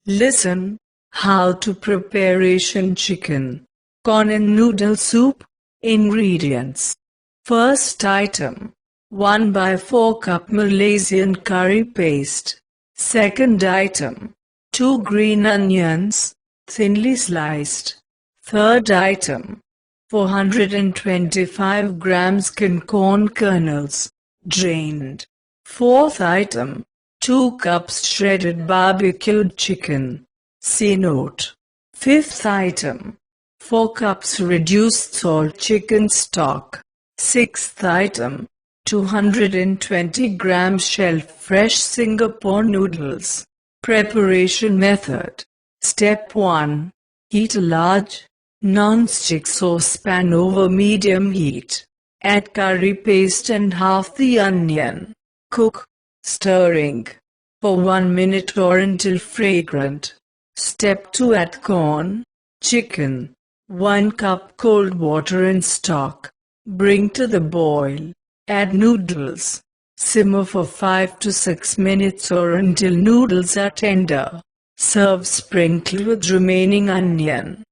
Listen. How to prepare Asian chicken. Corn and noodle soup. Ingredients. First item. 1/4 cup Malaysian curry paste. Second item. 2 green onions, thinly sliced. Third item. 425 grams corn kernels, drained. Fourth item. 2 cups shredded barbecued chicken. See note. Fifth item. 4 cups reduced salt chicken stock. Sixth item. 220 grams shelled fresh Singapore noodles. Preparation method. Step 1. Heat a large, non-stick saucepan over medium heat. Add curry paste and half the onion. Cook, stirring, for 1 minute or until fragrant. Step 2. Add corn, chicken, 1 cup cold water and stock. Bring to the boil. Add noodles. Simmer for 5 to 6 minutes or until noodles are tender. Serve sprinkled with remaining onion.